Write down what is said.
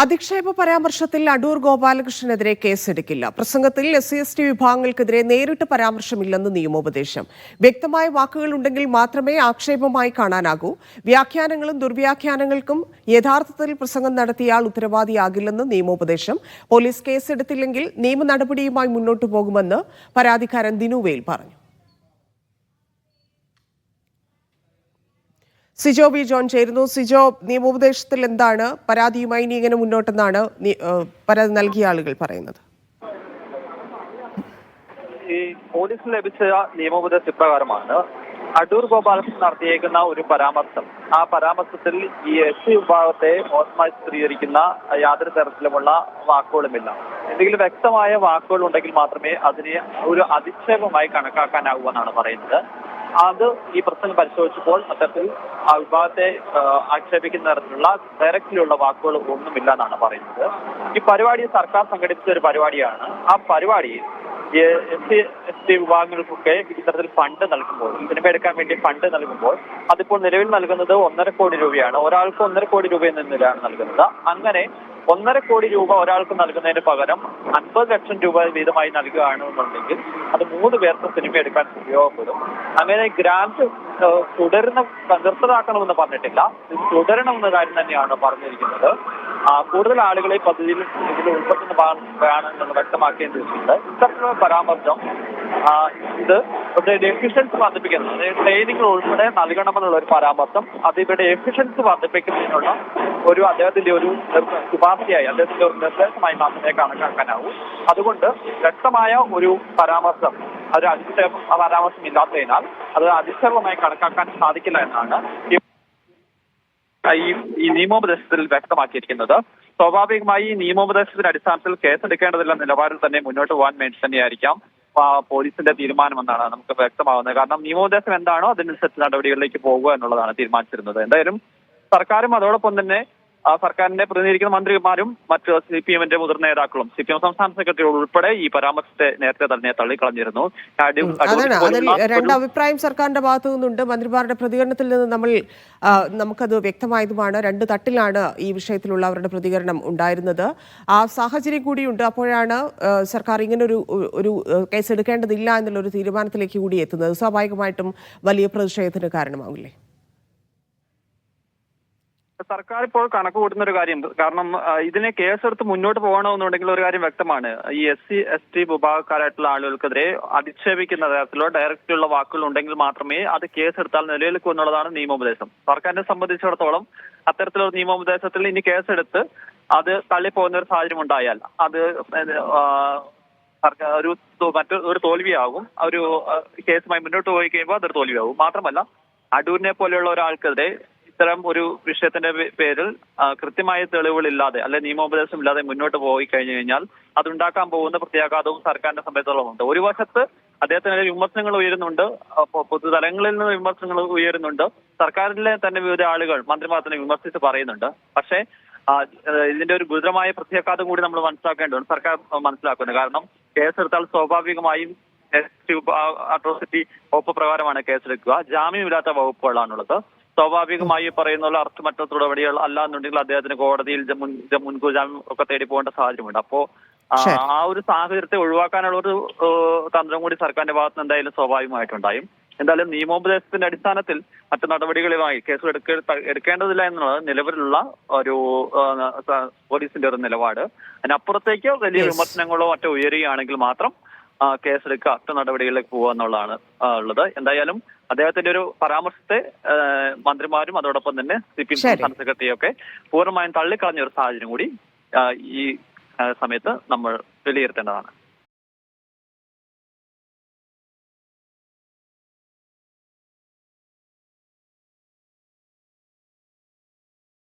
അധിക്ഷേപ പരാമർശത്തിൽ അടൂർ ഗോപാലകൃഷ്ണനെതിരെ കേസെടുക്കില്ല. പ്രസംഗത്തിൽ SC/ST വിഭാഗങ്ങൾക്കെതിരെ നേരിട്ട് പരാമർശമില്ലെന്ന് നിയമോപദേശം. വ്യക്തമായ വാക്കുകൾ ഉണ്ടെങ്കിൽ മാത്രമേ ആക്ഷേപമായി കാണാനാകൂ. വ്യാഖ്യാനങ്ങളും ദുർവ്യാഖ്യാനങ്ങൾക്കും യഥാർത്ഥത്തിൽ പ്രസംഗം നടത്തിയ ആൾ ഉത്തരവാദിയാകില്ലെന്ന് നിയമോപദേശം. പോലീസ് കേസെടുത്തില്ലെങ്കിൽ നിയമ നടപടിയുമായി മുന്നോട്ടു പോകുമെന്ന് പരാതിക്കാരൻ ദിനുവേൽ പറഞ്ഞു. സിജോ ബി ജോൺ ചേരുന്നു. സിജോ, നിയമോപദേശത്തിൽ എന്താണ് പരാതിയുമായി ഇനി ഇങ്ങനെ മുന്നോട്ടെന്നാണ് പരാതി നൽകിയ ആളുകൾ പറയുന്നത്? ഈ പോലീസിന് ലഭിച്ച നിയമോപദേശം ഇപ്രകാരമാണ്. അടൂർ ഗോപാലകൃഷ്ണൻ നടത്തിയേക്കുന്ന ഒരു പരാമർശം, ആ പരാമർശത്തിൽ ഈ SC വിഭാഗത്തെ മോശമായി ചിത്രീകരിക്കുന്ന യാതൊരു തരത്തിലുമുള്ള വാക്കുകളുമില്ല. എന്തെങ്കിലും വ്യക്തമായ വാക്കുകൾ ഉണ്ടെങ്കിൽ മാത്രമേ അതിനെ ഒരു അധിക്ഷേപമായി കണക്കാക്കാനാകൂ എന്നാണ് പറയുന്നത്. അത് ഈ പ്രസംഗം പരിശോധിച്ചപ്പോൾ അത്തരത്തിൽ ആ വിഭാഗത്തെ ആക്ഷേപിക്കുന്ന തരത്തിലുള്ള ഡയറക്റ്റിലുള്ള വാക്കുകൾ ഒന്നുമില്ല എന്നാണ് പറയുന്നത്. ഈ പരിപാടി സർക്കാർ സംഘടിപ്പിച്ച ഒരു പരിപാടിയാണ്. ആ പരിപാടിയിൽ SC/ST വിഭാഗങ്ങൾക്കൊക്കെ ഇത്തരത്തിൽ ഫണ്ട് നൽകുമ്പോൾ, സിനിമ എടുക്കാൻ വേണ്ടി ഫണ്ട് നൽകുമ്പോൾ അതിപ്പോൾ നിലവിൽ നൽകുന്നത് 1.5 കോടി രൂപയാണ്. ഒരാൾക്ക് 1.5 കോടി രൂപ എന്നതിലാണ് നൽകുന്നത്. അങ്ങനെ 1.5 കോടി രൂപ ഒരാൾക്ക് നൽകുന്നതിന് പകരം 50 ലക്ഷം രൂപ വീതമായി നൽകുകയാണെന്നുണ്ടെങ്കിൽ അത് 3 പേർക്ക് സിനിമ എടുക്കാൻ ഉപയോഗപ്പെടും. അങ്ങനെ ഗ്രാന്റ് നിർത്തലാക്കണമെന്ന് പറഞ്ഞിട്ടില്ല, തുടരണമെന്ന കാര്യം തന്നെയാണ് പറഞ്ഞിരിക്കുന്നത്. കൂടുതൽ ആളുകളെ പദ്ധതിയിൽ ഇതിൽ ഉൾപ്പെടുത്തുന്നതാണെന്ന് വ്യക്തമാക്കുകയും ചെയ്തിട്ടുണ്ട്. ഇത്തരത്തിലുള്ള പരാമർശം ഇത് ഇവിടെ എഫിഷ്യൻസി വർദ്ധിപ്പിക്കുന്നത്, ട്രെയിനിങ് ഉൾപ്പെടെ നൽകണമെന്നുള്ള ഒരു പരാമർശം അത് ഇവിടെ എഫിഷ്യൻസി വർദ്ധിപ്പിക്കുന്നതിനുള്ള ഒരു അദ്ദേഹത്തിന്റെ ഒരു ശുപാർശയായി, അദ്ദേഹത്തിന്റെ ഒരു നിർദ്ദേശമായി മാത്രമേ കണക്കാക്കാനാവൂ. അതുകൊണ്ട് വ്യക്തമായ ഒരു പരാമർശം, ഒരു അധിക്ഷേപ പരാമർശം ഇല്ലാത്തതിനാൽ അത് അധിക്ഷേപമായി കണക്കാക്കാൻ സാധിക്കില്ല എന്നാണ് ഈ നിയമോപദേശത്തിൽ വ്യക്തമാക്കിയിരിക്കുന്നത്. സ്വാഭാവികമായി ഈ നിയമോപദേശത്തിന്റെ അടിസ്ഥാനത്തിൽ കേസെടുക്കേണ്ടതില്ല നിലവാരത്തിൽ തന്നെ മുന്നോട്ട് പോകാൻ വേണ്ടി തന്നെയായിരിക്കാം പോലീസിന്റെ തീരുമാനമെന്നാണ് നമുക്ക് വ്യക്തമാകുന്നത്. കാരണം നിയമോപദേശം എന്താണോ അതിനനുസരിച്ച് നടപടികളിലേക്ക് പോകുക എന്നുള്ളതാണ് തീരുമാനിച്ചിരുന്നത്. എന്തായാലും സർക്കാരും അതോടൊപ്പം തന്നെ സർക്കാരിനെ പ്രതിനിധീകരിക്കുന്ന മന്ത്രിമാരും മറ്റ് CPM-ന്റെ മുതിർന്ന നേതാക്കളും CPM സംസ്ഥാന സെക്രട്ടറി ഉൾപ്പെടെ ഈ പരാമർശത്തെ നേരത്തെ തന്നെ തള്ളിക്കളഞ്ഞിരുന്നു. രണ്ട് അഭിപ്രായം സർക്കാരിന്റെ ഭാഗത്തു നിന്നുണ്ട്. മന്ത്രിമാരുടെ പ്രതികരണത്തിൽ നിന്ന് നമുക്കത് വ്യക്തമായതുമാണ്. 2 തട്ടിലാണ് ഈ വിഷയത്തിലുള്ള അവരുടെ പ്രതികരണം ഉണ്ടായിരുന്നത്. ആ സാഹചര്യം കൂടിയുണ്ട്. അപ്പോഴാണ് സർക്കാർ ഇങ്ങനൊരു കേസ് എടുക്കേണ്ടതില്ല എന്നുള്ളൊരു തീരുമാനത്തിലേക്ക് കൂടി എത്തുന്നത്. സ്വാഭാവികമായിട്ടും വലിയ പ്രതിഷേധത്തിന് കാരണമാകില്ലേ? സർക്കാർ ഇപ്പോൾ കണക്ക് കൂട്ടുന്ന ഒരു കാര്യം, കാരണം ഇതിനെ കേസെടുത്ത് മുന്നോട്ട് പോകണമെന്നുണ്ടെങ്കിൽ ഒരു കാര്യം വ്യക്തമാണ്. ഈ SC/ST വിഭാഗക്കാരായിട്ടുള്ള ആളുകൾക്കെതിരെ അധിക്ഷേപിക്കുന്ന തരത്തിലോ ഡയറക്റ്റിലുള്ള വാക്കുകൾ ഉണ്ടെങ്കിൽ മാത്രമേ അത് കേസെടുത്താൽ നിലനിൽക്കൂ എന്നുള്ളതാണ് നിയമോപദേശം. സർക്കാരിനെ സംബന്ധിച്ചിടത്തോളം അത്തരത്തിലുള്ള നിയമോപദേശത്തിൽ ഇനി കേസെടുത്ത് അത് തള്ളിപ്പോകുന്ന ഒരു സാഹചര്യം ഉണ്ടായാൽ അത് മറ്റൊരു തോൽവിയാകും. ഒരു കേസുമായി മുന്നോട്ട് പോയി കഴിയുമ്പോൾ അതൊരു തോൽവിയാകും. മാത്രമല്ല അടൂരിനെ പോലെയുള്ള ഒരാൾക്കെതിരെ ഇത്തരം ഒരു വിഷയത്തിന്റെ പേരിൽ കൃത്യമായ തെളിവുകളില്ലാതെ അല്ലെ നിയമോപദേശം ഇല്ലാതെ മുന്നോട്ട് പോയി കഴിഞ്ഞു കഴിഞ്ഞാൽ അതുണ്ടാക്കാൻ പോകുന്ന പ്രത്യാഘാതവും സർക്കാരിനെ സംബന്ധിച്ചിടത്തോളം ഉണ്ട്. ഒരു വശത്ത് അദ്ദേഹത്തിനെതിരെ വിമർശനങ്ങൾ ഉയരുന്നുണ്ട്, പൊതുതലങ്ങളിൽ നിന്ന് വിമർശനങ്ങൾ ഉയരുന്നുണ്ട്, സർക്കാരിലെ തന്നെ വിവിധ ആളുകൾ മന്ത്രിമാർ തന്നെ വിമർശിച്ച് പറയുന്നുണ്ട്. പക്ഷേ ഇതിന്റെ ഒരു ഗുരുതരമായ പ്രത്യാഘാതം കൂടി നമ്മൾ മനസ്സിലാക്കേണ്ടതുണ്ട്, സർക്കാർ മനസ്സിലാക്കുന്നത്. കാരണം കേസെടുത്താൽ സ്വാഭാവികമായും അട്രോസിറ്റി വകുപ്പ് പ്രകാരമാണ് കേസെടുക്കുക. ജാമ്യമില്ലാത്ത വകുപ്പുകളാണുള്ളത്. സ്വാഭാവികമായി പറയുന്ന അറസ്റ്റ് മറ്റു നടപടികൾ അല്ലാന്നുണ്ടെങ്കിൽ അദ്ദേഹത്തിന് കോടതിയിൽ മുൻകൂർ ജാമ്യം ഒക്കെ തേടി പോകേണ്ട സാഹചര്യമുണ്ട്. അപ്പോ ആ ഒരു സാഹചര്യത്തെ ഒഴിവാക്കാനുള്ള ഒരു തന്ത്രം കൂടി സർക്കാരിന്റെ ഭാഗത്ത് നിന്ന് എന്തായാലും സ്വാഭാവികമായിട്ടുണ്ടായും. എന്തായാലും നിയമോപദേശത്തിന്റെ അടിസ്ഥാനത്തിൽ മറ്റു നടപടികളുമായി കേസ് എടുക്കേണ്ടതില്ല എന്നുള്ളത് നിലവിലുള്ള ഒരു പോലീസിന്റെ ഒരു നിലപാട്. അതിനപ്പുറത്തേക്ക് വലിയ വിമർശനങ്ങളോ മറ്റോ ഉയരുകയാണെങ്കിൽ മാത്രം കേസെടുക്കുക, മറ്റു നടപടികളിലേക്ക് പോകുക എന്നുള്ളതാണ് ഉള്ളത്. എന്തായാലും അദ്ദേഹത്തിന്റെ ഒരു പരാമർശത്തെ മന്ത്രിമാരും അതോടൊപ്പം തന്നെ CPM സംസ്ഥാന സെക്രട്ടറിയൊക്കെ പൂർണ്ണമായും തള്ളിക്കളഞ്ഞ ഒരു സാഹചര്യം കൂടി ഈ സമയത്ത് നമ്മൾ വിലയിരുത്തേണ്ടതാണ്.